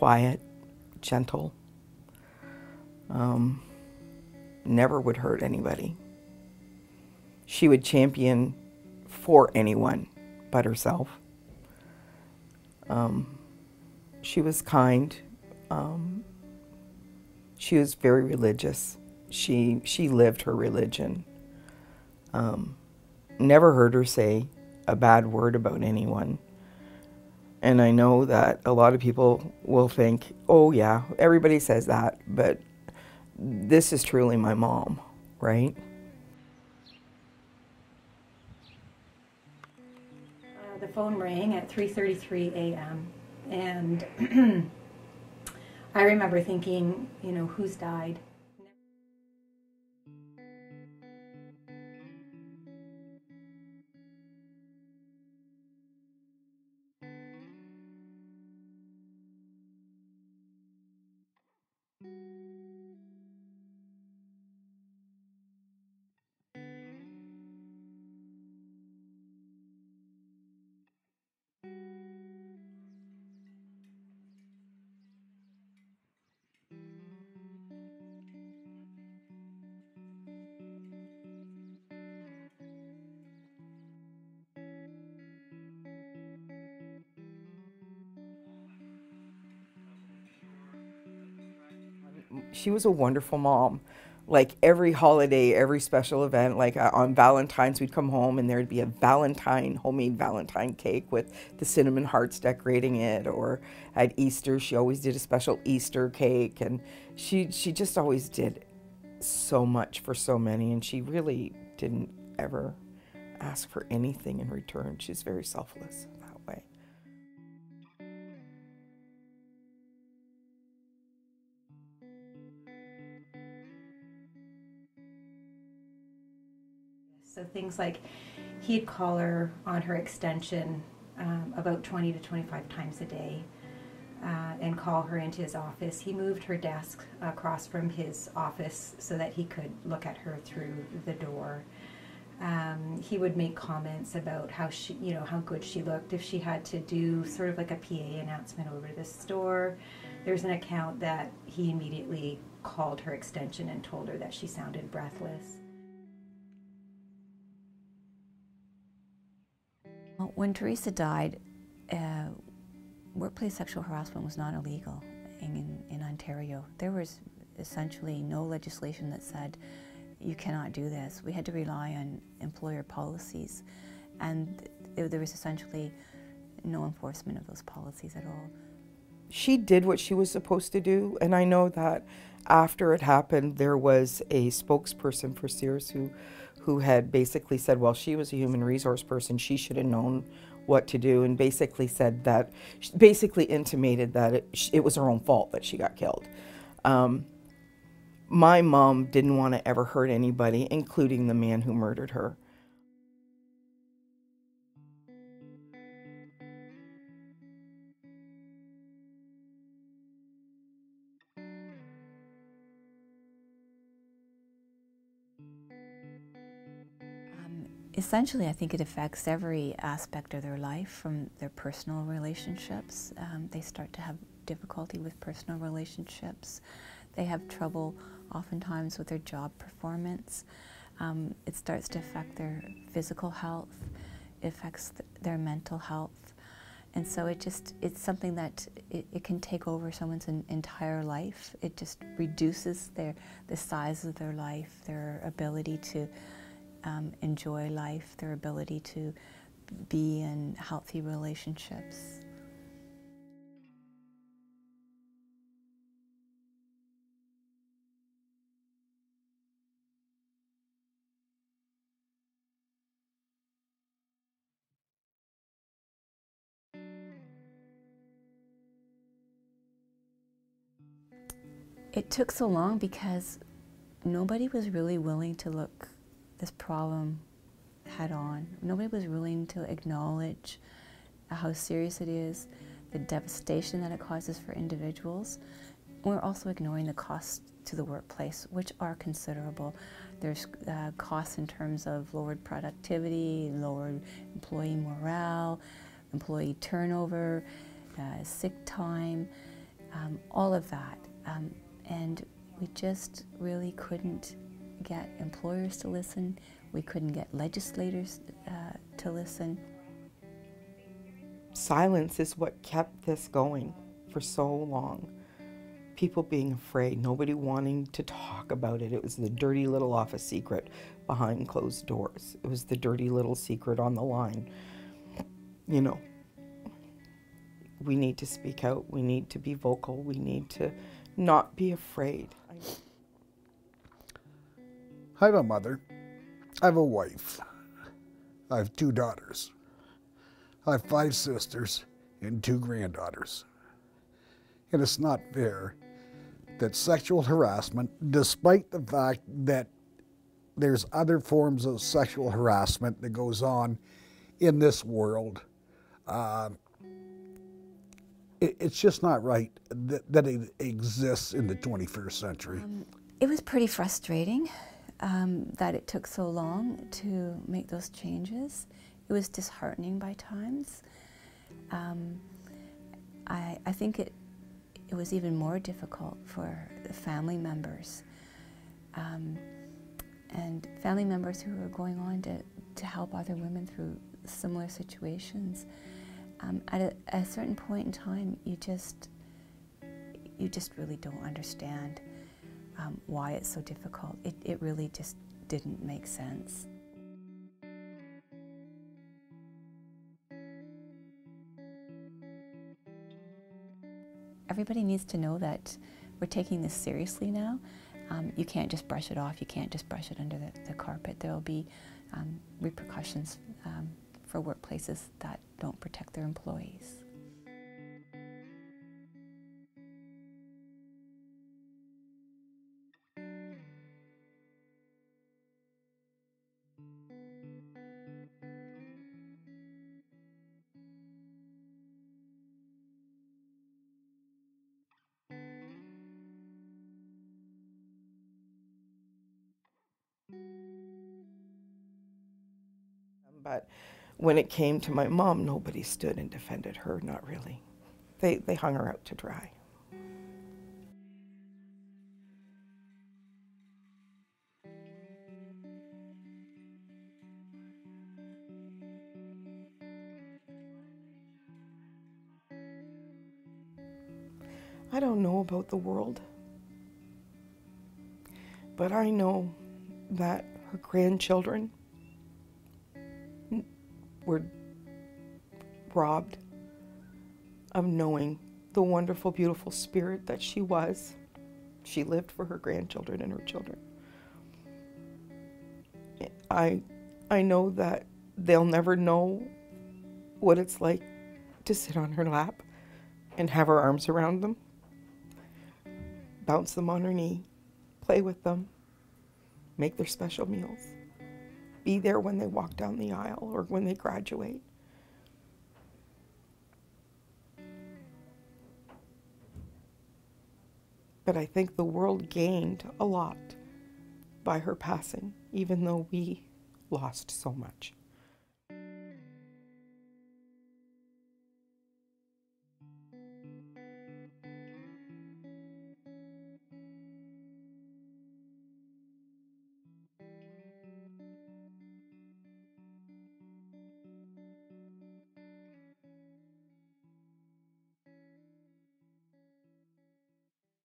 quiet, gentle, never would hurt anybody. She would champion for anyone but herself. She was kind. She was very religious. She lived her religion. Never heard her say a bad word about anyone. And I know that a lot of people will think, oh yeah, everybody says that, but this is truly my mom, right? The phone rang at 3:33 a.m. and I remember thinking, you know, who's died? She was a wonderful mom. Like every holiday, every special event, like on Valentine's, we'd come home and there'd be a homemade Valentine cake with the cinnamon hearts decorating it. Or at Easter, she always did a special Easter cake. And she just always did so much for so many. And she really didn't ever ask for anything in return. She's very selfless that way. So things like he'd call her on her extension about 20 to 25 times a day and call her into his office. He moved her desk across from his office so that he could look at her through the door. He would make comments about how she, you know, how good she looked. If she had to do sort of like a PA announcement over the store, there's an account that he immediately called her extension and told her that she sounded breathless. When Theresa died, workplace sexual harassment was not illegal in Ontario. There was essentially no legislation that said you cannot do this. We had to rely on employer policies, and there was essentially no enforcement of those policies at all. She did what she was supposed to do, and I know that after it happened, there was a spokesperson for Sears who had basically said, well, she was a human resource person, she should have known what to do, and basically said that, basically intimated that it was her own fault that she got killed. My mom didn't want to ever hurt anybody, including the man who murdered her. Essentially, I think it affects every aspect of their life, from their personal relationships. They start to have difficulty with personal relationships. They have trouble oftentimes with their job performance. It starts to affect their physical health. It affects their mental health. And so it's something that it can take over someone's entire life. It just reduces the size of their life, their ability to enjoy life, their ability to be in healthy relationships. It took so long because nobody was really willing to look this problem head on. Nobody was willing to acknowledge how serious it is, the devastation that it causes for individuals. We're also ignoring the costs to the workplace, which are considerable. There's costs in terms of lowered productivity, lowered employee morale, employee turnover, sick time. all of that. And we just really couldn't get employers to listen. We couldn't get legislators to listen. Silence is what kept this going for so long. People being afraid, nobody wanting to talk about it. It was the dirty little office secret behind closed doors. It was the dirty little secret on the line. You know, we need to speak out. We need to be vocal. We need to not be afraid. I have a mother. I have a wife. I have 2 daughters. I have 5 sisters and 2 granddaughters. And it's not fair that sexual harassment, despite the fact that there's other forms of sexual harassment that goes on in this world, it's just not right that it exists in the 21st century. It was pretty frustrating that it took so long to make those changes. It was disheartening by times. I think it was even more difficult for the family members, and family members who were going on to help other women through similar situations. At a certain point in time, you just really don't understand why it's so difficult. It really just didn't make sense. Everybody needs to know that we're taking this seriously now. You can't just brush it off. You can't just brush it under the carpet. There will be repercussions for workplaces that don't protect their employees. But when it came to my mom, nobody stood and defended her, not really. They hung her out to dry. I don't know about the world, but I know that her grandchildren were robbed of knowing the wonderful, beautiful spirit that she was. She lived for her grandchildren and her children. I know that they'll never know what it's like to sit on her lap and have her arms around them, bounce them on her knee, play with them, make their special meals, be there when they walk down the aisle or when they graduate. But I think the world gained a lot by her passing, even though we lost so much.